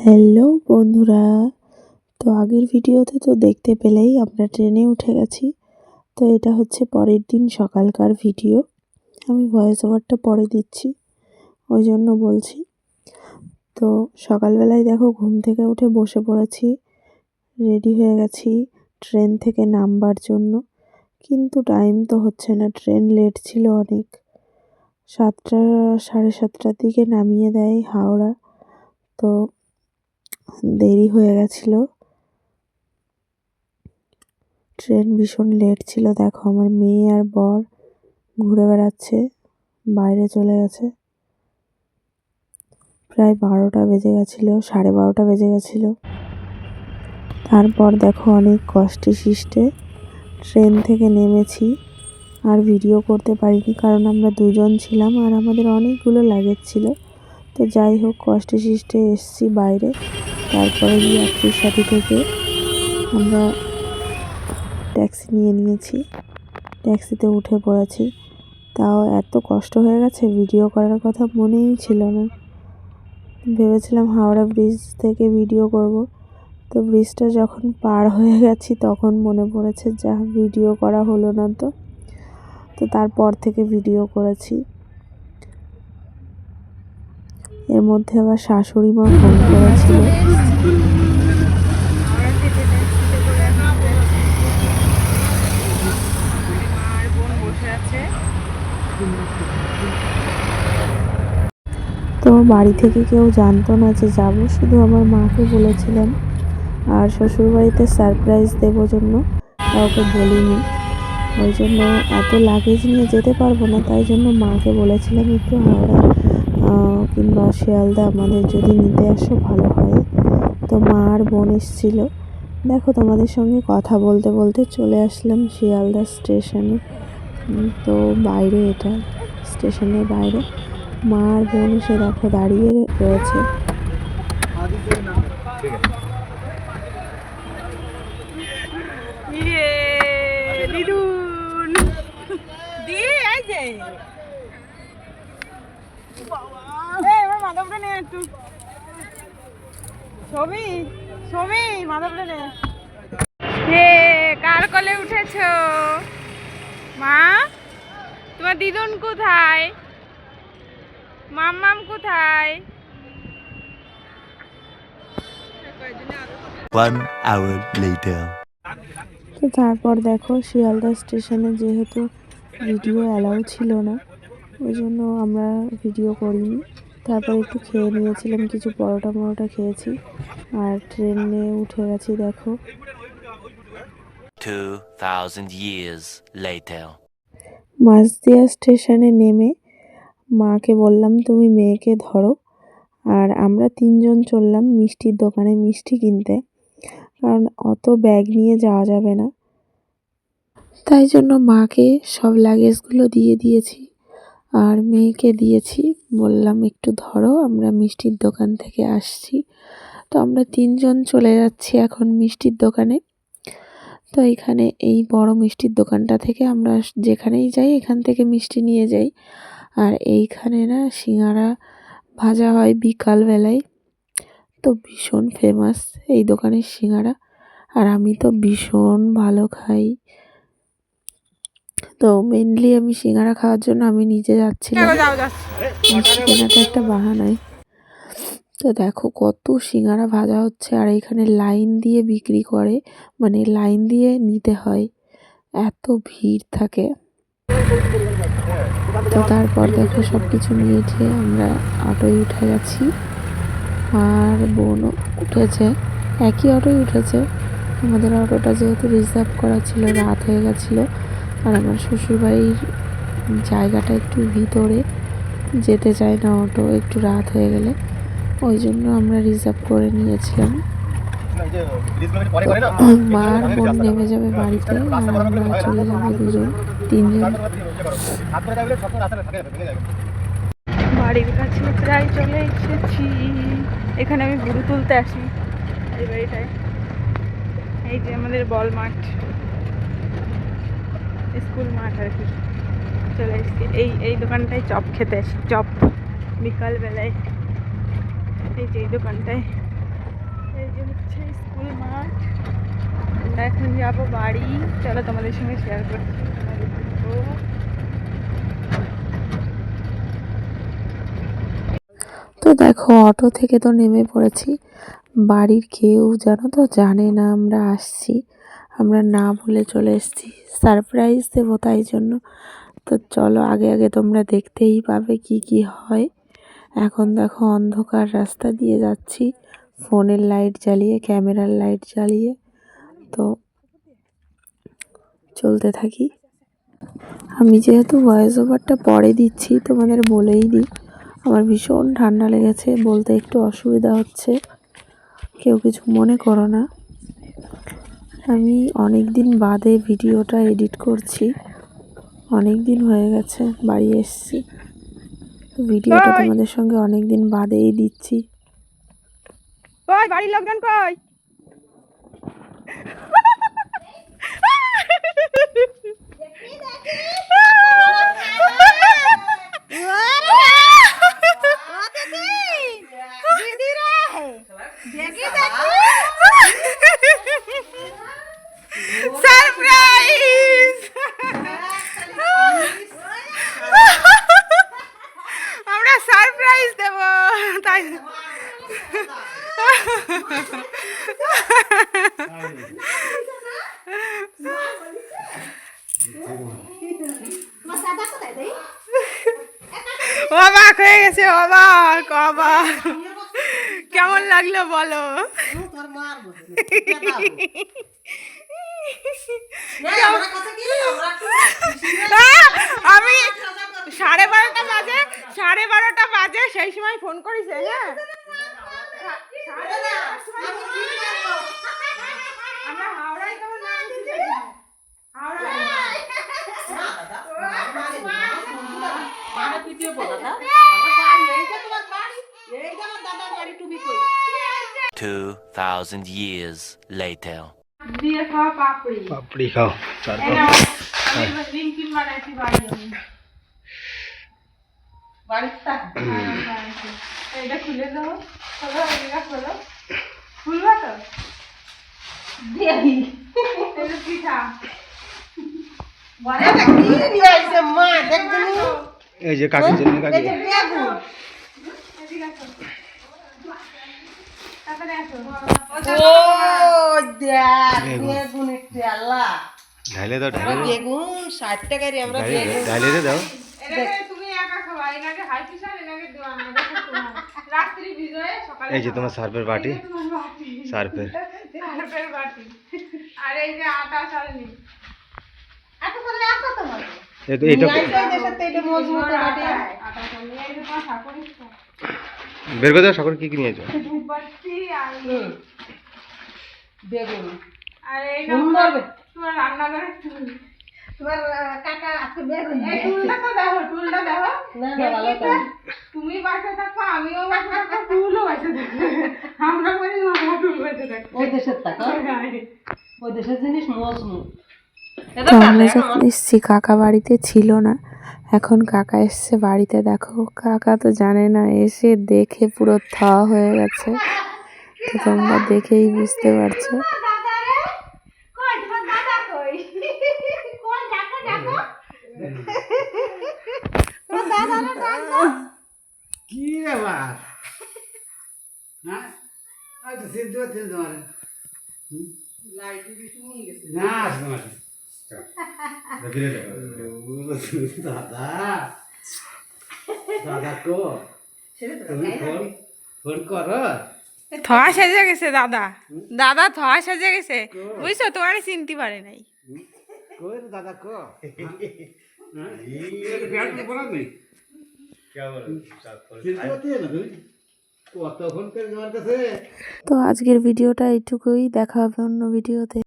Hello বন্ধুরা, তো আগের ভিডিওতে তো দেখতে পেলেই আমরা ট্রেনে উঠে গেছি। তো এটা হচ্ছে পরের দিন সকালকার ভিডিও। আমি ভয়েস ওভারটা পরে দিচ্ছি, ওই জন্য বলছি। তো সকালবেলায় দেখো ঘুম থেকে উঠে বসে পড়েছি, রেডি হয়ে গেছি ট্রেন থেকে নামবার জন্য। কিন্তু টাইম তো হচ্ছে না, ট্রেন লেট ছিল অনেক। 7টা সাড়ে 7টার দিকে নামিয়ে দেয় হাওড়া। তো দেরি হয়ে গেছিলো, ট্রেন ভীষণ লেট ছিল। দেখো আমার মেয়ে আর বর ঘুরে বেড়াচ্ছে, বাইরে চলে গেছে। প্রায় 12টা বেজে গেছিলো, 12:30 বেজে গেছিলো। তারপর দেখো অনেক কষ্টে শিষ্টে ট্রেন থেকে নেমেছি। আর ভিডিও করতে পারিনি কারণ আমরা দুজন ছিলাম আর আমাদের অনেকগুলো লাগেজ ছিল। তো যাই হোক কষ্টে শিষ্টে এসছি বাইরে। তারপরে যাত্রীর সাথী থেকে আমরা ট্যাক্সি নিয়ে নিয়েছি, ট্যাক্সিতে উঠে পড়েছি। তাও এত কষ্ট হয়ে গেছে, ভিডিও করার কথা মনেই ছিল না। ভেবেছিলাম হাওড়া ব্রিজ থেকে ভিডিও করব, তো ব্রিজটা যখন পার হয়ে গেছি তখন মনে পড়েছে যা ভিডিও করা হলো না। তো তারপর থেকে ভিডিও করেছি। এর মধ্যে আবার শাশুড়ি মা ফোন করেছিল। তো বাড়ি থেকে কেউ জানতো না যে যাব, শুধু আমার মাকে বলেছিলাম। আর শ্বশুরবাড়িতে সারপ্রাইজ দেবো জন্য কাউকে বলিনি, ওই জন্য এত লাগেজ নিয়ে যেতে পারবো না। তাই জন্য মাকে বলেছিলাম একটু হাওড়া কিংবা শিয়ালদা আমাদের যদি নিতে আসো ভালো হয়। তো মা আর বোন এসেছিলো। দেখো তোমাদের সঙ্গে কথা বলতে বলতে চলে আসলাম শিয়ালদা স্টেশনে। তো বাইরে, এটা স্টেশনের বাইরে। মা আর বোন এসে দেখো দাঁড়িয়ে রয়েছে। কার কোলে উঠেছো মা? তোমার দিদুন কোথায়? মাম্মাম কোথায়? 1 hour later. তো তারপর দেখো শিয়ালদা স্টেশনে যেহেতু ভিডিও অ্যালাউ ছিল না, ওই জন্য আমরা ভিডিও করিনি। তারপর একটু খেয়ে নিয়েছিলাম, কিছু পরোটা খেয়েছি আর ট্রেনে উঠে গেছি। দেখো 2000 years later. মাঝদিয়া স্টেশনে নেমে মাকে বললাম তুমি মেয়েকে ধরো, আর আমরা 3জন চললাম মিষ্টির দোকানে মিষ্টি কিনতে, কারণ অত ব্যাগ নিয়ে যাওয়া যাবে না। তাই জন্য মাকে সব লাগেজগুলো দিয়ে দিয়েছি আর মেয়েকে দিয়েছি, বললাম একটু ধরো আমরা মিষ্টির দোকান থেকে আসছি। তো আমরা 3জন চলে যাচ্ছি এখন মিষ্টির দোকানে। তো এখানে এই বড় মিষ্টির দোকানটা থেকে আমরা যেখানেই যাই এখান থেকে মিষ্টি নিয়ে যাই। আর এইখানে না সিঙ্গারা ভাজা হয় বিকালবেলায়, তো ভীষণ ফেমাস এই দোকানের সিঙ্গারা। আর আমি তো ভীষণ ভালো খাই, তো মেনলি আমি সিঙ্গারা খাওয়ার জন্য আমি নিজে যাচ্ছিলাম, মিষ্টি কেনাটা একটা বাহানায়। তো দেখো কত সিঙ্গারা ভাজা হচ্ছে, আর এখানে লাইন দিয়ে বিক্রি করে, মানে লাইন দিয়ে নিতে হয়, এত ভিড় থাকে। তো তারপর দেখো সব কিছু নিয়েছে, আমরা অটোয় উঠে গেছি আর বোনও উঠেছে, একই অটোয় উঠেছে। আমাদের অটোটা যেহেতু রিজার্ভ করা ছিল, রাত হয়ে গেছিলো, আর আমার শ্বশুরবাড়ির জায়গাটা একটু ভিতরে, যেতে চায় না অটো একটু রাত হয়ে গেলে, ওই জন্য আমরা রিজার্ভ করে নিয়েছিলাম। মা আর বোন নেমে যাবে বাড়িতে আর আমরা চলে যাবো 3জন। বাড়ির কাছে প্রায় চলে এসেছি। এখানে আমি গরু তুলতে আসি এই বাড়িটায়। এই যে আমাদের বল মাঠ, স্কুল মাঠ আর কি। চলে এসেছি এই দোকানটায় চপ খেতে আসি, চপ বিকালবেলায়। এই যে এই দোকানটায় যে হচ্ছে স্কুল মাঠ। আমরা এখন যাবো বাড়ি, চলো তোমাদের সঙ্গে শেয়ার করছি। তোমাদের দেখবো। তো দেখো অটো থেকে তো নেমে পড়েছি। বাড়ির কেউ জানো তো জানে না আমরা আসছি, আমরা না বলে চলে এসেছি, সারপ্রাইজ দেবো তাই জন্য। তো চলো আগে আগে তোমরা দেখতেই পাবে কি কি হয়। এখন দেখো অন্ধকার রাস্তা দিয়ে যাচ্ছি, ফোনের লাইট জ্বালিয়ে, ক্যামেরার লাইট জ্বালিয়ে। তো চলতে থাকি। আমি যেহেতু ভয়েস ওভারটা পরে দিচ্ছি তোমাদের বলেই দিই, আমার ভীষণ ঠান্ডা লেগেছে, বলতে একটু অসুবিধা হচ্ছে, কেউ কিছু মনে করো না। আমি অনেক দিন বাদে ভিডিওটা এডিট করছি, অনেক দিন হয়ে গেছে বাড়ি এসেছি, তো ভিডিওটা তোমাদের সঙ্গে অনেক দিন বাদেই দিচ্ছি। কই বাড়ির লোকজন কই? সারপ্রাইজ! আমরা সারপ্রাইজ দেব তাই। অবাক হয়ে গেছে, অবাক অবাক। কেমন লাগলো বলো? আমি 12:30 বাজে সেই সময় ফোন করেছে। হ্যাঁ আমরা হাওড়ায় কেমন Two 2,000 years later. দিয়ে খাওয়া পাপড়ি। পাপড়ি খাও তারপর আমি লিঙ্কিন বানাইছি বাড়ি আমি। এইটা খুলে দাও, খোলো, এটা খোলো। খুলবা তো? এটা পিঠা। এই যে কাকির জন্য কাকি এদিকে আসো। তাড়াতাড়ি আসো। ঢাইলে দাও ঢাইলে বেগুন 60 টাকারই আমরা ঢাইলে দাও। এটাকে তুমি একা খাওয়া, এনাকে হাই প্রেশার, এনাকে দেওয়া না, এটা তোমার। রাত্রি ভিজোয় সকালে এই যে তোমার সার্ফের বাটি, তোমার বাটি। সার্ফের সার্ফের বাটি। আর এই যে আটা চালনি। এত করে আসো তোমার এই তো এইটা এদের সাথে এটা মজমুত বাটি আটা চালনি। এই যে তোমার ঠাকুরই তো। বের করে দাও সকল কি কি নিয়েছো। ধূপবাতি আর বেগুন আর এই সুন্দর তোমার রান্নাঘরের টুল। তোমার কাকা আজকে বেগুন এই টুলটা তো দেখো, টুলটা দেখো। না না ভালো তো তুমি বাসে থাকো, আমিও বাসে থাকবো, টুলও বাসে থাকবে। আমরা বলি মামা টুল বাসে থাকবো। ওই দেশের টাকা ওই দেশের জিনিস মজমুত তো আমরা যখন এসছি কাকা বাড়িতে ছিল না, এখন কাকা এসছে বাড়িতে। দেখো কাকা তো জানে না, এসে দেখে পুরো থ হয়ে গেছে, তো তোমরা দেখেই বুঝতে পারছো। কি ব্যাপার? হ্যাঁ আচ্ছা সিদ্ধ হচ্ছে তোমার না তোমার দাদা দাদা কো তুমি ফোন করো। থা সেজে গেছে দাদা, দাদা থা সেজে গেছে, বুঝছো? তোমার চিনতে পারে নাই। কই রে দাদা কো হ্যাঁ বলা নেই কতক্ষণ করে তোমার কাছে। তো আজকের ভিডিওটা এইটুকুই, দেখা হবে অন্য ভিডিওতে।